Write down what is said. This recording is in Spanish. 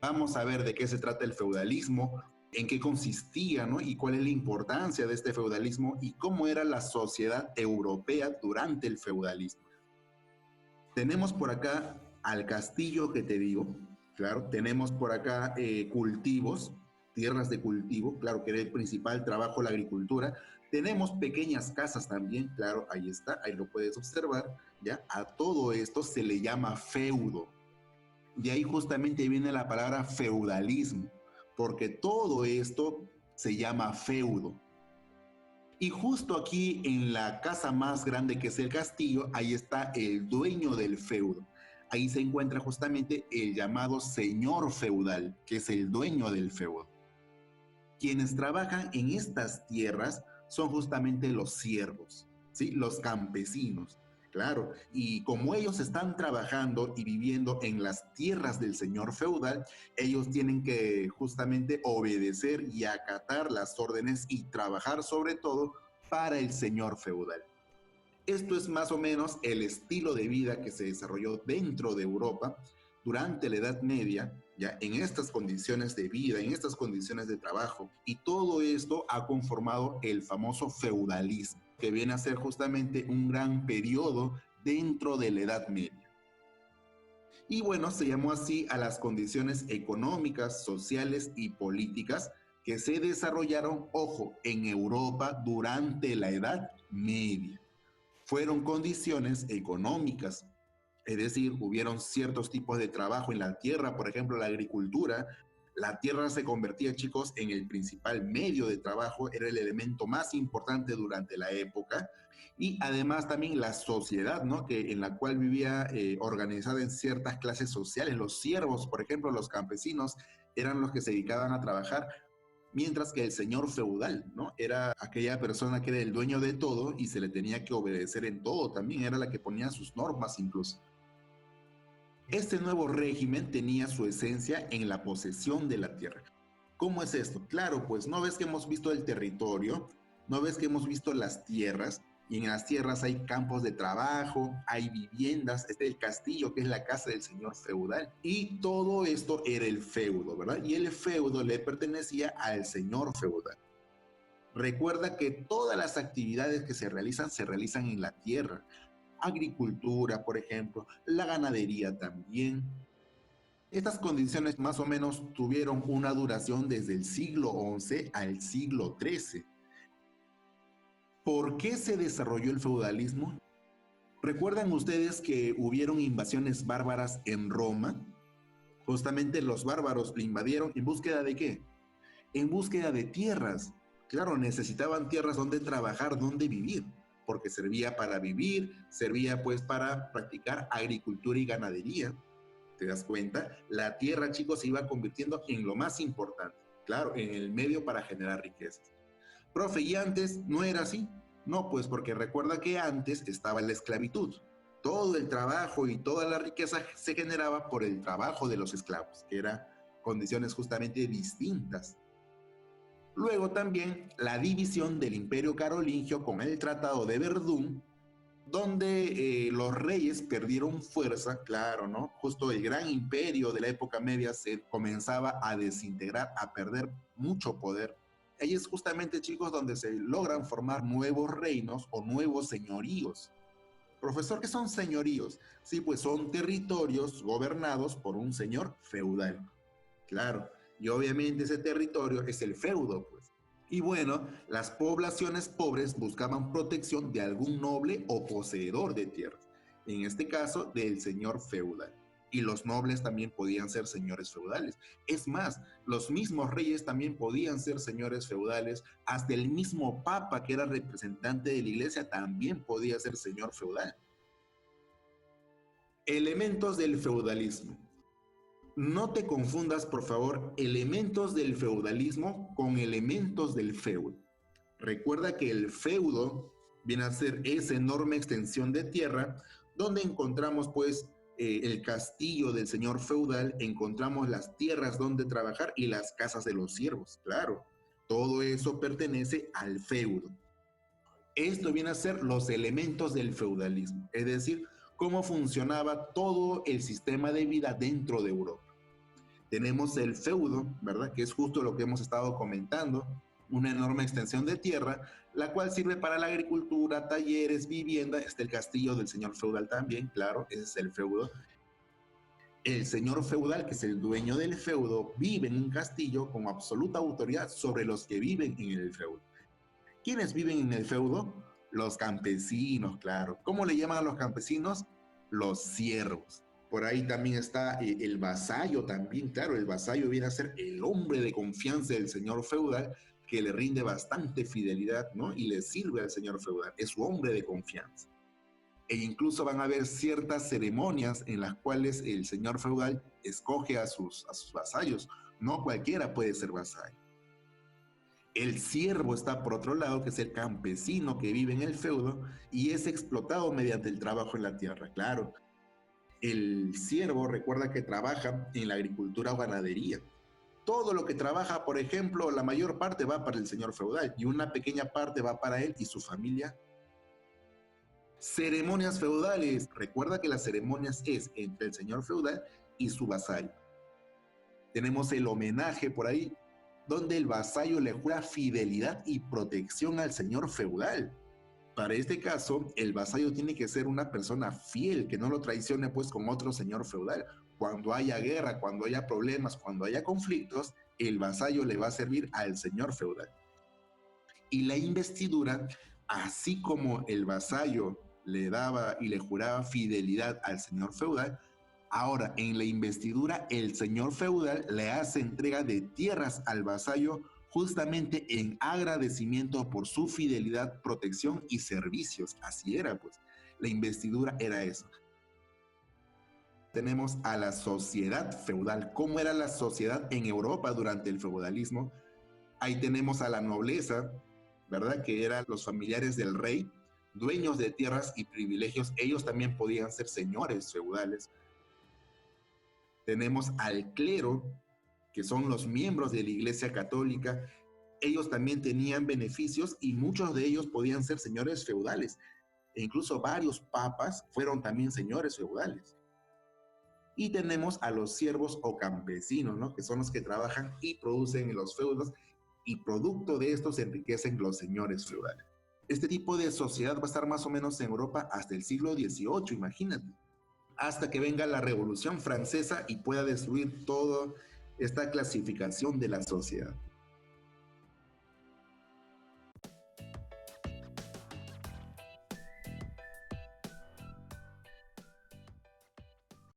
Vamos a ver de qué se trata el feudalismo, en qué consistía, ¿no? Y cuál es la importancia de este feudalismo y cómo era la sociedad europea durante el feudalismo. Tenemos por acá al castillo que te digo, claro, tenemos por acá cultivos, tierras de cultivo, claro que era el principal trabajo la agricultura. Tenemos pequeñas casas también, claro, ahí está, ahí lo puedes observar, ¿ya? A todo esto se le llama feudo. De ahí justamente viene la palabra feudalismo, porque todo esto se llama feudo. Y justo aquí en la casa más grande que es el castillo, ahí está el dueño del feudo. Ahí se encuentra justamente el llamado señor feudal, que es el dueño del feudo. Quienes trabajan en estas tierras son justamente los siervos, ¿sí? Los campesinos. Claro, y como ellos están trabajando y viviendo en las tierras del señor feudal, ellos tienen que justamente obedecer y acatar las órdenes y trabajar sobre todo para el señor feudal. Esto es más o menos el estilo de vida que se desarrolló dentro de Europa durante la Edad Media, ya en estas condiciones de vida, en estas condiciones de trabajo, y todo esto ha conformado el famoso feudalismo, que viene a ser justamente un gran periodo dentro de la Edad Media. Y bueno, se llamó así a las condiciones económicas, sociales y políticas que se desarrollaron, ojo, en Europa durante la Edad Media. Fueron condiciones económicas, es decir, hubieron ciertos tipos de trabajo en la tierra, por ejemplo, la agricultura. La tierra se convertía, chicos, en el principal medio de trabajo, era el elemento más importante durante la época, y además también la sociedad, ¿no? Que en la cual vivía organizada en ciertas clases sociales. Los siervos, por ejemplo, los campesinos, eran los que se dedicaban a trabajar, mientras que el señor feudal, ¿no? Era aquella persona que era el dueño de todo y se le tenía que obedecer en todo, también era la que ponía sus normas incluso. Este nuevo régimen tenía su esencia en la posesión de la tierra. ¿Cómo es esto? Claro, pues no ves que hemos visto el territorio, no ves que hemos visto las tierras, y en las tierras hay campos de trabajo, hay viviendas, está el castillo que es la casa del señor feudal, y todo esto era el feudo, ¿verdad? Y el feudo le pertenecía al señor feudal. Recuerda que todas las actividades que se realizan en la tierra. Agricultura, por ejemplo, la ganadería también. Estas condiciones más o menos tuvieron una duración desde el siglo XI al siglo XIII. ¿Por qué se desarrolló el feudalismo? ¿Recuerdan ustedes que hubieron invasiones bárbaras en Roma? Justamente los bárbaros le invadieron ¿en búsqueda de qué? En búsqueda de tierras. Claro, necesitaban tierras donde trabajar, donde vivir, porque servía para vivir, servía pues para practicar agricultura y ganadería. ¿Te das cuenta? La tierra, chicos, se iba convirtiendo en lo más importante, claro, en el medio para generar riquezas. Profe, ¿y antes no era así? No, pues porque recuerda que antes estaba la esclavitud. Todo el trabajo y toda la riqueza se generaba por el trabajo de los esclavos, que eran condiciones justamente distintas. Luego también la división del Imperio Carolingio con el Tratado de Verdún, donde los reyes perdieron fuerza, claro, ¿no? Justo el gran imperio de la época media se comenzaba a desintegrar, a perder mucho poder. Ahí es justamente, chicos, donde se logran formar nuevos reinos o nuevos señoríos. Profesor, ¿qué son señoríos? Sí, pues son territorios gobernados por un señor feudal. Claro, y obviamente ese territorio es el feudo, pues. Y bueno, las poblaciones pobres buscaban protección de algún noble o poseedor de tierras, en este caso del señor feudal. Y los nobles también podían ser señores feudales. Es más, los mismos reyes también podían ser señores feudales, hasta el mismo papa que era representante de la iglesia también podía ser señor feudal. Elementos del feudalismo. No te confundas, por favor, elementos del feudalismo con elementos del feudo. Recuerda que el feudo viene a ser esa enorme extensión de tierra donde encontramos pues el castillo del señor feudal, encontramos las tierras donde trabajar y las casas de los siervos, claro. Todo eso pertenece al feudo. Esto viene a ser los elementos del feudalismo, es decir, cómo funcionaba todo el sistema de vida dentro de Europa. Tenemos el feudo, ¿verdad? Que es justo lo que hemos estado comentando, una enorme extensión de tierra, la cual sirve para la agricultura, talleres, vivienda. Está el castillo del señor feudal también, claro, ese es el feudo. El señor feudal, que es el dueño del feudo, vive en un castillo con absoluta autoridad sobre los que viven en el feudo. ¿Quiénes viven en el feudo? Los campesinos, claro. ¿Cómo le llaman a los campesinos? Los siervos. Por ahí también está el vasallo también, claro, el vasallo viene a ser el hombre de confianza del señor feudal que le rinde bastante fidelidad, ¿no? Y le sirve al señor feudal, es su hombre de confianza. E incluso van a haber ciertas ceremonias en las cuales el señor feudal escoge a sus vasallos. No cualquiera puede ser vasallo. El siervo está por otro lado, que es el campesino que vive en el feudo y es explotado mediante el trabajo en la tierra, claro. El siervo recuerda que trabaja en la agricultura o ganadería. Todo lo que trabaja, por ejemplo, la mayor parte va para el señor feudal y una pequeña parte va para él y su familia. Ceremonias feudales. Recuerda que las ceremonias es entre el señor feudal y su vasallo. Tenemos el homenaje por ahí, donde el vasallo le jura fidelidad y protección al señor feudal. Para este caso, el vasallo tiene que ser una persona fiel, que no lo traicione pues con otro señor feudal. Cuando haya guerra, cuando haya problemas, cuando haya conflictos, el vasallo le va a servir al señor feudal. Y la investidura, así como el vasallo le daba y le juraba fidelidad al señor feudal, ahora en la investidura el señor feudal le hace entrega de tierras al vasallo justamente en agradecimiento por su fidelidad, protección y servicios. Así era, pues. La investidura era eso. Tenemos a la sociedad feudal. ¿Cómo era la sociedad en Europa durante el feudalismo? Ahí tenemos a la nobleza, ¿verdad? Que eran los familiares del rey, dueños de tierras y privilegios. Ellos también podían ser señores feudales. Tenemos al clero, que son los miembros de la Iglesia Católica. Ellos también tenían beneficios y muchos de ellos podían ser señores feudales. E incluso varios papas fueron también señores feudales. Y tenemos a los siervos o campesinos, ¿no? Que son los que trabajan y producen en los feudos y producto de esto se enriquecen los señores feudales. Este tipo de sociedad va a estar más o menos en Europa hasta el siglo XVIII, imagínate, hasta que venga la Revolución Francesa y pueda destruir toda esta clasificación de la sociedad.